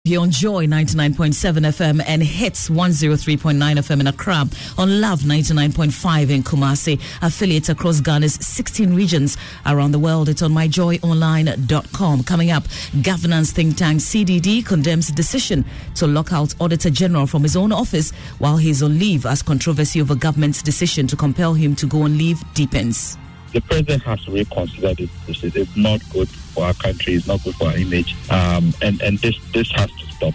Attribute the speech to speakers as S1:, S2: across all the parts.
S1: You're on Joy 99.7 FM and Hits 103.9 FM in Accra, on Love 99.5 in Kumasi, affiliates across Ghana's 16 regions around the world. It's on myjoyonline.com. Coming up, governance think tank CDD condemns decision to lock out Auditor General from his own office while he's on leave as controversy over government's decision to compel him to go on leave deepens.
S2: The president has to reconsider this. It's not good for our country. It's not good for our image. And this has to stop.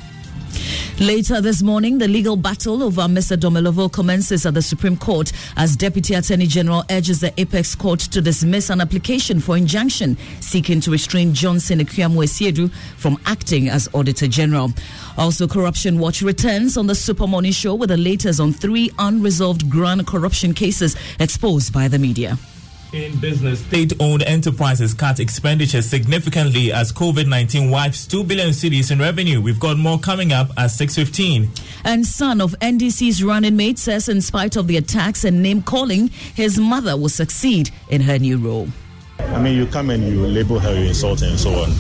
S1: Later this morning, the legal battle over Mr. Domelovo commences at the Supreme Court as Deputy Attorney General urges the Apex Court to dismiss an application for injunction seeking to restrain Johnson Ekuamu-Esiedu from acting as Auditor General. Also, Corruption Watch returns on the Super Morning Show with the latest on 3 unresolved grand corruption cases exposed by the media.
S3: In business, state-owned enterprises cut expenditures significantly as COVID-19 wipes 2 billion cedis in revenue. We've got more coming up at 6:15.
S1: And son of NDC's running mate says in spite of the attacks and name-calling, his mother will succeed in her new role.
S4: I mean, you come and you label her, you insult her and so on.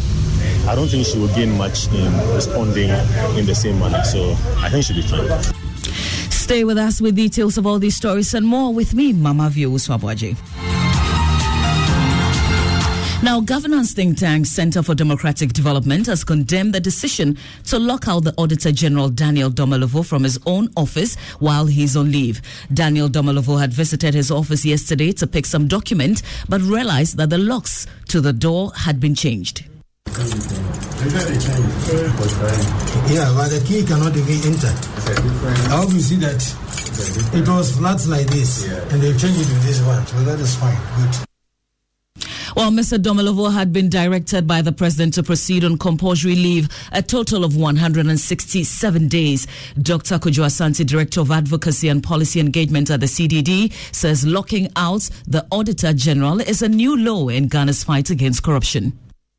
S4: I don't think she will gain much in responding in the same manner, so I think she'll be fine.
S1: Stay with us with details of all these stories and more with me, Mama Vio Uswabwaji. Now, governance think tank Center for Democratic Development has condemned the decision to lock out the Auditor General Daniel Domelovo from his own office while he's on leave. Daniel Domelovo had visited his office yesterday to pick some document, but realized that the locks to the door had been changed.
S5: Yeah, but the key cannot even enter. How do you see that? It was flat like this, and they've changed it to this one, so that is fine. Good.
S1: While Mr. Domelovo had been directed by the president to proceed on compulsory leave a total of 167 days, Dr. Kojo Asante, Director of Advocacy and Policy Engagement at the CDD, says locking out the Auditor General is a new low in Ghana's fight against corruption.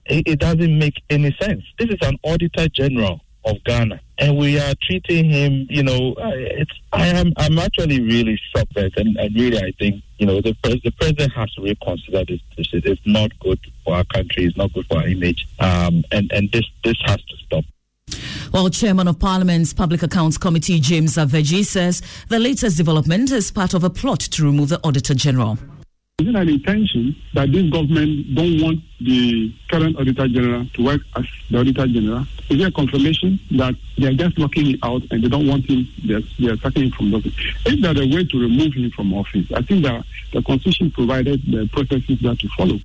S2: It doesn't make any sense. This is an Auditor General of Ghana, and we are treating him, I'm actually really shocked, and really I think, the president has to reconsider this. It's not good for our country. It's not good for our image. And this has to stop.
S1: Well, Chairman of Parliament's Public Accounts Committee, James Aveji, says the latest development is part of a plot to remove the Auditor General.
S6: Is it an intention that this government don't want the current Auditor General to work as the Auditor General? Is there a confirmation that they are just locking him out and they don't want him, they are sucking him from office? If there's a way to remove him from office, I think that the Constitution provided the processes that to follow.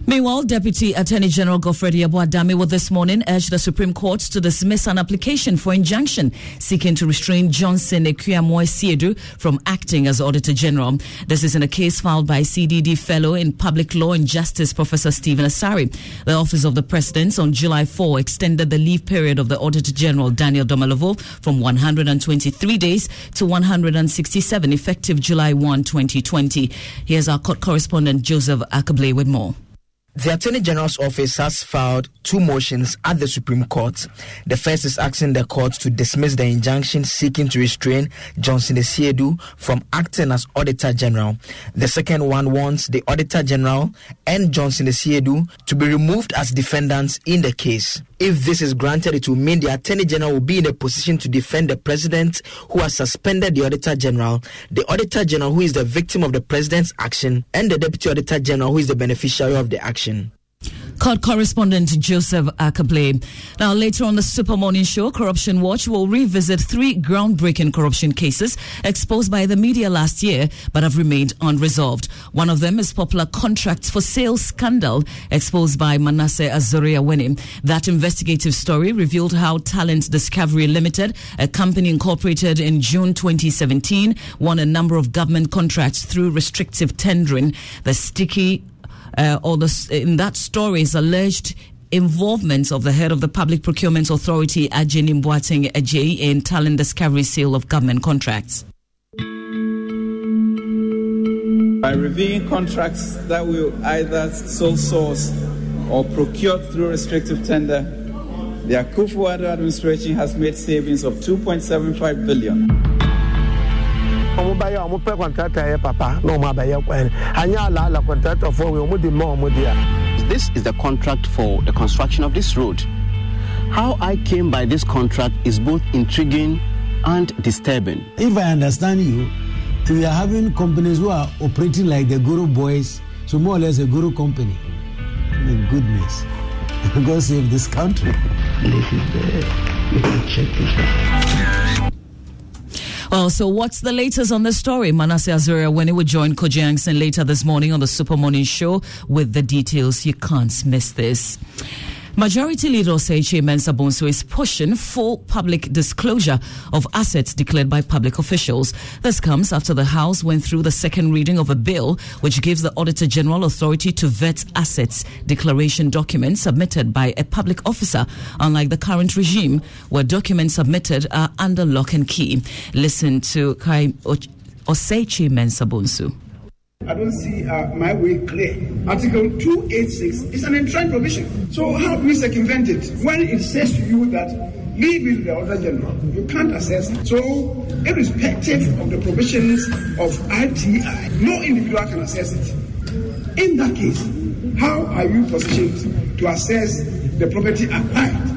S1: Meanwhile, Deputy Attorney General Godfrey Yeboah-Dame will this morning urge the Supreme Court to dismiss an application for injunction seeking to restrain Johnson Ekuamu-Esiedu from acting as Auditor General. This is in a case filed by CDD Fellow in Public Law and Justice Professor Stephen Asari. The Office of the President on July 4 extended the leave period of the Auditor General Daniel Domelovo from 123 days to 167, effective July 1, 2020. Here's our court correspondent Joseph Akable with more.
S7: The Attorney General's office has filed 2 motions at the Supreme Court. The first is asking the court to dismiss the injunction seeking to restrain Johnson Esiedu from acting as Auditor General. The second one wants the Auditor General and Johnson Esiedu to be removed as defendants in the case. If this is granted, it will mean the Attorney General will be in a position to defend the President who has suspended the Auditor General, the Auditor General who is the victim of the President's action, and the Deputy Auditor General who is the beneficiary of the action.
S1: Court correspondent Joseph Akable. Now, later on the Super Morning Show, Corruption Watch will revisit 3 groundbreaking corruption cases exposed by the media last year but have remained unresolved. One of them is popular contracts for sale scandal exposed by Manasseh Azori-Awene. That investigative story revealed how Talent Discovery Limited, a company incorporated in June 2017, won a number of government contracts through restrictive tendering. The sticky in that story is alleged involvement of the head of the Public Procurement Authority, Ajeni Mboateng Ajay, in Talent Discovery sale of government contracts.
S8: By reviewing contracts that will either sole source or procured through restrictive tender, the Akufo-Addo administration has made savings of 2.75 billion.
S9: This is the contract for the construction of this road. How I came by this contract is both intriguing and disturbing.
S5: If I understand you, we are having companies who are operating like the Guru boys, so more or less a Guru company. My goodness. God save this country. This is there. You can check this out.
S1: Well, so what's the latest on the story? Manasseh Azuria when he will join Koji Angson later this morning on the Super Morning Show with the details. You can't miss this. Majority Leader Osei Mensah Bonsu is pushing full public disclosure of assets declared by public officials. This comes after the House went through the second reading of a bill which gives the Auditor General authority to vet assets declaration documents submitted by a public officer, unlike the current regime where documents submitted are under lock and key. Listen to Osei Mensah Bonsu.
S10: I don't see my way clear. Article 286 is an enshrined provision. So how do we circumvent it? When it says to you that leave it to the Auditor General, you can't assess it. So irrespective of the provisions of ITI, no individual can assess it. In that case, how are you positioned to assess the property acquired?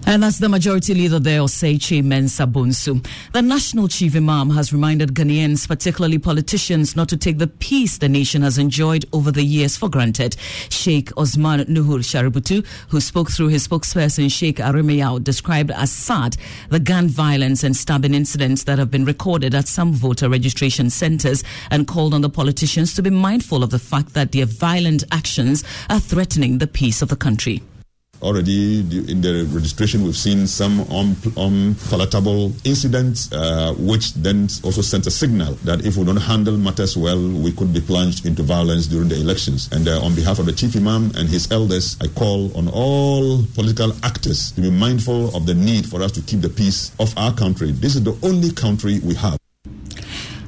S1: And that's the majority leader there, Osei Mensah Bonsu. The national chief imam has reminded Ghanaians, particularly politicians, not to take the peace the nation has enjoyed over the years for granted. Sheikh Osman Nuhur Shaributu, who spoke through his spokesperson Sheikh Arimeyao, described as sad the gun violence and stabbing incidents that have been recorded at some voter registration centres, and called on the politicians to be mindful of the fact that their violent actions are threatening the peace of the country.
S11: Already in the registration, we've seen some unpalatable incidents, which then also sent a signal that if we don't handle matters well, we could be plunged into violence during the elections. And on behalf of the Chief Imam and his elders, I call on all political actors to be mindful of the need for us to keep the peace of our country. This is the only country we have.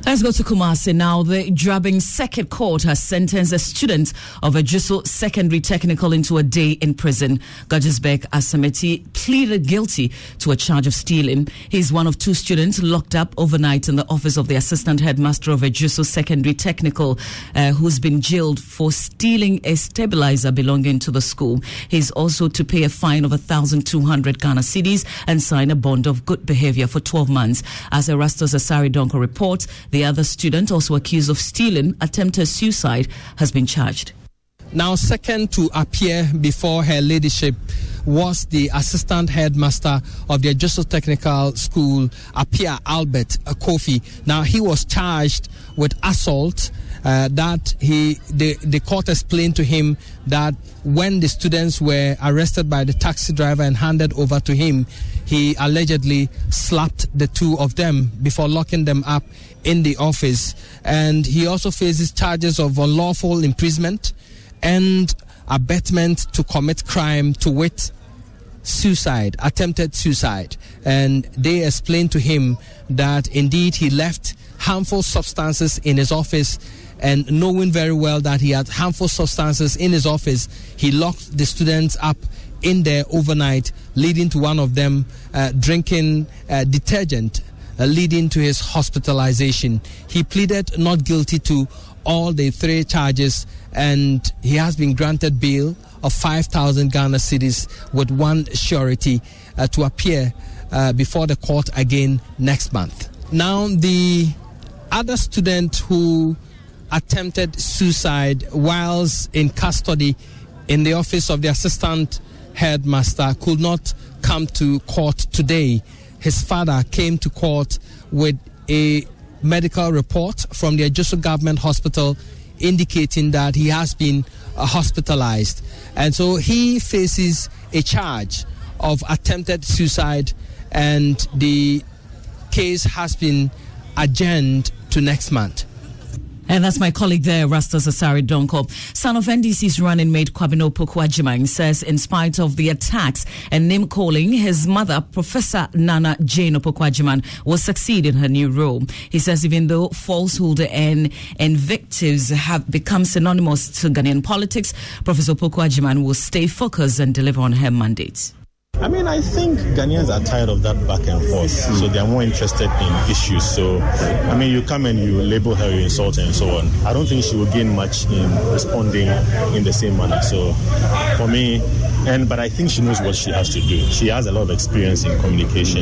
S1: Let's go to Kumasi now. The Drabing Circuit Court has sentenced a student of a Jusso Secondary Technical into a day in prison. Gajisbek Asameti pleaded guilty to a charge of stealing. He's one of two students locked up overnight in the office of the assistant headmaster of a Jusso Secondary Technical, who's been jailed for stealing a stabilizer belonging to the school. He's also to pay a fine of 1,200 Ghana cedis and sign a bond of good behavior for 12 months. As Erastus Asari Donko reports, the other student, also accused of stealing attempted suicide, has been charged.
S12: Now, second to appear before her ladyship was the assistant headmaster of the Jusso Technical School, Apia Albert Kofi. Now, he was charged with assault. The court explained to him that when the students were arrested by the taxi driver and handed over to him, he allegedly slapped the two of them before locking them up in the office. And he also faces charges of unlawful imprisonment and abetment to commit crime, to wit, suicide, attempted suicide. And they explained to him that indeed he left harmful substances in his office, and knowing very well that he had harmful substances in his office, he locked the students up in there overnight, leading to one of them drinking detergent, leading to his hospitalization. He pleaded not guilty to all the three charges, and he has been granted bail of 5,000 Ghana cedis with one surety to appear before the court again next month. Now, the other student who attempted suicide whilst in custody in the office of the assistant headmaster could not come to court today. His father came to court with a medical report from the Jusso Government Hospital indicating that he has been hospitalized. And so he faces a charge of attempted suicide, and the case has been adjourned to next month.
S1: And that's my colleague there, Rastas Asari Donko. Son of NDC's running mate Kwabena Opoku-Agyeman says in spite of the attacks and name-calling, his mother, Professor Nana Jane Opoku-Agyeman, will succeed in her new role. He says even though falsehood and invectives have become synonymous to Ghanaian politics, Professor Opoku-Agyeman will stay focused and deliver on her mandate.
S4: I mean, I think Ghanaians are tired of that back and forth, so they are more interested in issues. So, I mean, you come and you label her, you insult her and so on. I don't think she will gain much in responding in the same manner. So, for me, But I think she knows what she has to do. She has a lot of experience in communication.